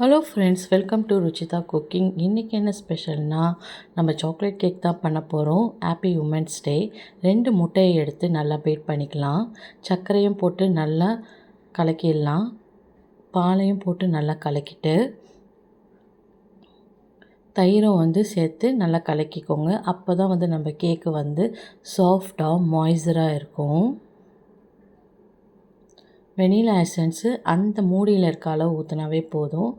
Hello friends, welcome to Ruchitha cooking. இன்றைக்கி என்ன ஸ்பெஷல்னால் நம்ம சாக்லேட் கேக் தான் பண்ண போகிறோம். Happy women's day. 2 முட்டையை எடுத்து நல்லா பீட் பண்ணிக்கலாம். சர்க்கரையும் போட்டு நல்லா கலக்கிடலாம். பாலையும் போட்டு நல்லா கலக்கிட்டு தயிரும் சேர்த்து நல்லா கலக்கிக்கோங்க. அப்போ தான் நம்ம கேக்கு சாஃப்டாக மாய்ஸராக இருக்கும். வெனிலா எசன்ஸு அந்த மூடியில் இருக்க அளவு ஊற்றினாவே போதும்.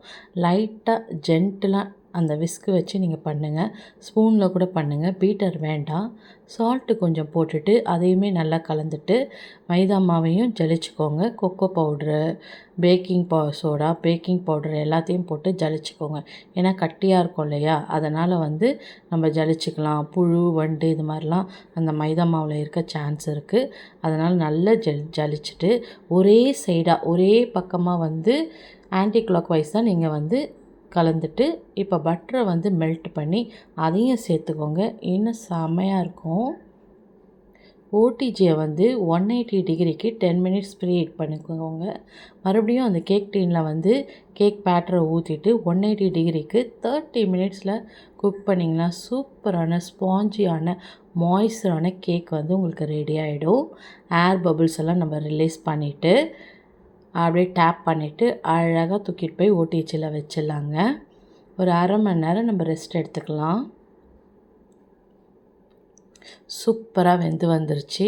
லைட்டாக ஜென்டிலாக அந்த விஸ்கு வச்சு நீங்கள் பண்ணுங்கள். ஸ்பூனில் கூட பண்ணுங்கள், பீட்டர் வேண்டாம். சால்ட்டு கொஞ்சம் போட்டுட்டு அதையுமே நல்லா கலந்துட்டு மைதா மாவையும் ஜலிச்சுக்கோங்க. Cocoa powder, soda, baking powder எல்லாத்தையும் போட்டு ஜலிச்சுக்கோங்க. ஏன்னா கட்டியாக இருக்கும் இல்லையா, அதனால் நம்ம ஜலிச்சுக்கலாம். புழு, வண்டு இது மாதிரிலாம் அந்த மைதா மாவில் இருக்க சான்ஸ் இருக்குது. அதனால் நல்லா ஜலிச்சுட்டு ஒரே சைடாக ஒரே பக்கமாக ஆன்டி கிளாக் வைஸ் தான் நீங்கள் கலந்துட்டு இப்போ பட்டரை மெல்ட் பண்ணி அதையும் சேர்த்துக்கோங்க. இன்னும் செம்மையாக இருக்கும். ஓடிஜியை 180 டிகிரிக்கு 10 மினிட்ஸ் ப்ரீ ஹீட் பண்ணிக்கோங்க. மறுபடியும் அந்த கேக் டீனில் கேக் பேட்டரை ஊற்றிட்டு 180 டிகிரிக்கு 30 மினிட்ஸில் குக் பண்ணிங்கன்னா சூப்பரான ஸ்பாஞ்சியான மாய்ஸ்டரான கேக் உங்களுக்கு ரெடி ஆகிடும். ஏர் பபுள்ஸ் எல்லாம் நம்ம ரிலீஸ் பண்ணிவிட்டு அப்படியே டேப் பண்ணிவிட்டு அழகாக தூக்கிட்டு போய் ஓடிஜியில் வச்சிடலாங்க. ஒரு அரை மணி நேரம் நம்ம ரெஸ்ட் எடுத்துக்கலாம். சூப்பராக வெந்து வந்துருச்சு.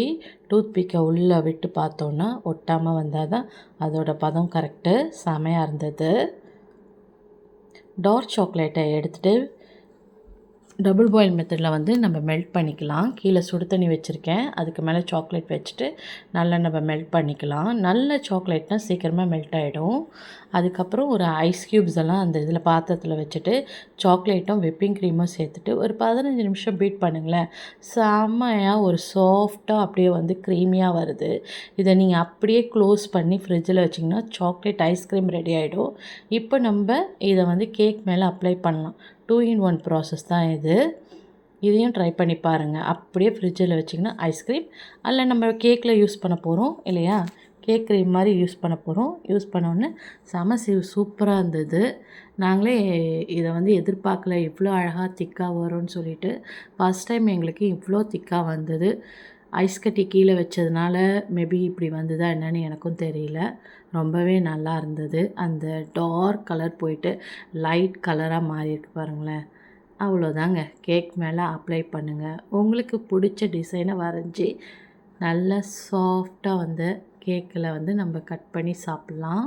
டூத்பிக்கை உள்ளே விட்டு பார்த்தோன்னா ஒட்டாமல் வந்தால் தான் அதோட பதம் கரெக்டு. செமையாக இருந்தது. டார்க் சாக்லேட்டை எடுத்துகிட்டு டபுள் பாயில் மெத்தடில் நம்ம மெல்ட் பண்ணிக்கலாம். கீழே சுடு தண்ணி வச்சுருக்கேன், அதுக்கு மேலே சாக்லேட் வச்சுட்டு நல்லா நம்ம மெல்ட் பண்ணிக்கலாம். நல்ல சாக்லேட்னால் சீக்கிரமாக மெல்ட் ஆகிடும். அதுக்கப்புறம் ஒரு ஐஸ் க்யூப்ஸ் எல்லாம் அந்த இதில் பாத்திரத்தில் வச்சுட்டு சாக்லேட்டும் விப்பிங் க்ரீமும் சேர்த்துட்டு ஒரு 15 நிமிஷம் பீட் பண்ணுங்களேன். செம்மையாக ஒரு சாஃப்டாக அப்படியே க்ரீமியாக வருது. இதை நீங்கள் அப்படியே க்ளோஸ் பண்ணி ஃப்ரிட்ஜில் வச்சிங்கன்னா சாக்லேட் ஐஸ்கிரீம் ரெடி ஆகிடும். இப்போ நம்ம இதை கேக் மேலே அப்ளை பண்ணலாம். 2 in 1 ப்ராசஸ் தான் இது. இதையும் ட்ரை பண்ணி பாருங்கள். அப்படியே ஃப்ரிட்ஜில் வச்சிங்கன்னா ஐஸ்கிரீம் அதில் நம்ம கேக்கில் யூஸ் பண்ண போகிறோம் இல்லையா, கேக் க்ரீம் மாதிரி யூஸ் பண்ண போகிறோம். யூஸ் பண்ணோன்னே சூப்பராக இருந்தது. நாங்களே இதை எதிர்பார்க்கல, இவ்வளோ அழகாக திக்காக வரும்னு சொல்லிட்டு. ஃபஸ்ட் டைம் எங்களுக்கு இவ்வளோ திக்காக வந்தது. ஐஸ் கட்டி கீழே வச்சதுனால மேபி இப்படி வந்ததா என்னன்னு எனக்கும் தெரியல. ரொம்பவே நல்லா இருந்தது. அந்த டார்க் கலர் போயிட்டு லைட் கலராக மாறியிருக்கு பாருங்களேன். அவ்வளோதாங்க. கேக் மேலே அப்ளை பண்ணுங்கள். உங்களுக்கு பிடிச்ச டிசைனை வரைஞ்சி நல்லா சாஃப்டாக கேக்கில் நம்ம கட் பண்ணி சாப்பிட்லாம்.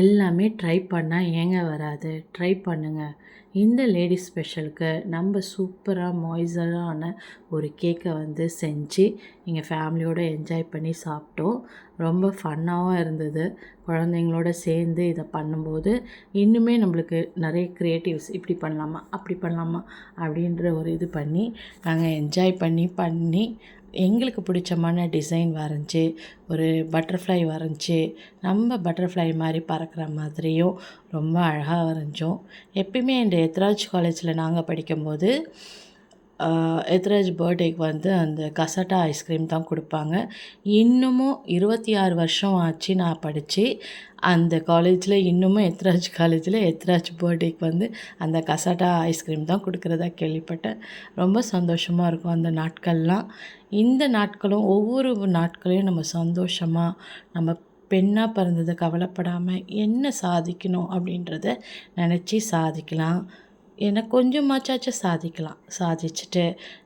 எல்லாமே ட்ரை பண்ணால் ஏங்க வராது, ட்ரை பண்ணுங்கள். இந்த லேடிஸ் ஸ்பெஷலுக்கு நம்ம சூப்பராக மாய்ஸரான ஒரு கேக்கை செஞ்சு எங்கள் ஃபேமிலியோடு என்ஜாய் பண்ணி சாப்பிட்டோம். ரொம்ப ஃபன்னாகவும் இருந்தது. குழந்தைங்களோட சேர்ந்து இதை பண்ணும்போது இன்னுமே நம்மளுக்கு நிறைய க்ரியேட்டிவ்ஸ் இப்படி பண்ணலாமா அப்படி பண்ணலாமா அப்படின்ற ஒரு இது பண்ணி நாங்கள் என்ஜாய் பண்ணி எங்களுக்கு பிடிச்சமான டிசைன் வரைஞ்சி ஒரு பட்டர்ஃப்ளை வரைஞ்சி நம்ம பட்டர்ஃப்ளை மாதிரி பறக்கிற மாதிரியும் ரொம்ப அழகாக வரைஞ்சோம். எப்பயுமே இந்த எத்ராஜ் காலேஜில் நாங்கள் படிக்கும்போது எத்ராஜ் பர்த்டேக்கு அந்த கசட்டா ஐஸ்கிரீம் தான் கொடுப்பாங்க. இன்னமும் 26 வருஷம் ஆச்சு நான் படித்து. அந்த காலேஜில் இன்னமும் எத்ராஜ் காலேஜில் எத்ராஜ் பர்த்டேக்கு அந்த கசட்டா ஐஸ்கிரீம் தான் கொடுக்குறதா கேள்விப்பட்டேன். ரொம்ப சந்தோஷமாக இருக்கும் அந்த நாட்கள்லாம். இந்த நாட்களும் ஒவ்வொரு நாட்களையும் நம்ம சந்தோஷமாக நம்ம பெண்ணாக பிறந்ததை கவலைப்படாமல் என்ன சாதிக்கணும் அப்படின்றத நினச்சி சாதிக்கலாம். ஏன்னா கொஞ்சமாச்சாச்சும் சாதிக்கலாம். சாதிச்சுட்டு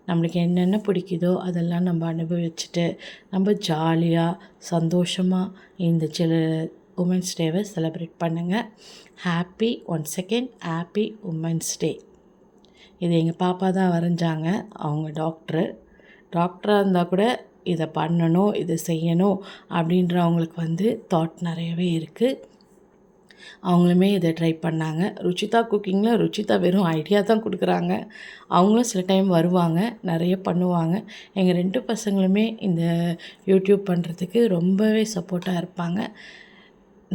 நம்மளுக்கு என்னென்ன பிடிக்குதோ அதெல்லாம் நம்ம அனுபவிச்சுட்டு நம்ம ஜாலியாக சந்தோஷமாக இந்த உமன்ஸ் டேவை செலிப்ரேட் பண்ணுங்கள். Once again happy women's day. இது எங்கள் பாப்பா தான் வரைஞ்சாங்க. அவங்க டாக்டராக இருந்தால் கூட இதை பண்ணணும், இதை செய்யணும் அப்படின்ற அவங்களுக்கு தாட் நிறையவே இருக்குது. அவங்களுமே இதை ட்ரை பண்ணாங்க. ருச்சிதா குக்கிங்கில் ருச்சிதா வெறும் ஐடியா தான் கொடுக்குறாங்க. அவங்களும் சில டைம் வருவாங்க, நிறைய பண்ணுவாங்க. எங்கள் 2 பசங்களுமே இந்த யூடியூப் பண்ணுறதுக்கு ரொம்பவே சப்போர்ட்டாக இருப்பாங்க.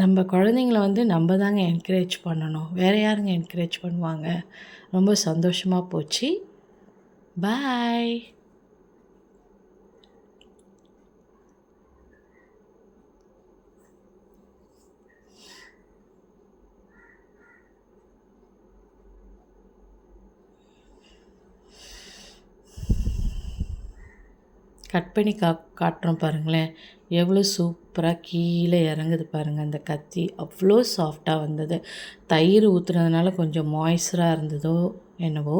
நம்ம குழந்தைங்கள நம்ம தாங்க என்கரேஜ் பண்ணணும், வேறு யாருங்க என்கரேஜ் பண்ணுவாங்க. ரொம்ப சந்தோஷமாக போச்சு. பாய். கட் பண்ணி காட்டுறோம் பாருங்களேன், எவ்வளோ சூப்பராக கீழே இறங்குது பாருங்கள் அந்த கத்தி. அவ்வளோ சாஃப்டாக வந்தது. தயிர் ஊற்றுனதுனால கொஞ்சம் மாய்ஸ்சராக இருந்ததோ என்னவோ,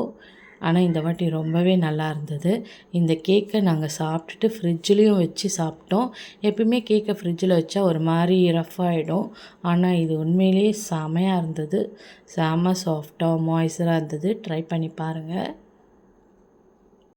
ஆனால் இந்த வாட்டி ரொம்பவே நல்லா இருந்தது. இந்த கேக்கை நாங்கள் சாப்பிட்டுட்டு ஃப்ரிட்ஜ்லேயும் வச்சு சாப்பிட்டோம். எப்பயுமே கேக்கை ஃப்ரிட்ஜில் வச்சா ஒரு மாதிரி ரஃப் ஆகிடும். ஆனால் இது உண்மையிலேயே செமையாக இருந்தது. செம சாஃப்டாக மாய்ஸ்சராக இருந்தது. ட்ரை பண்ணி பாருங்கள்.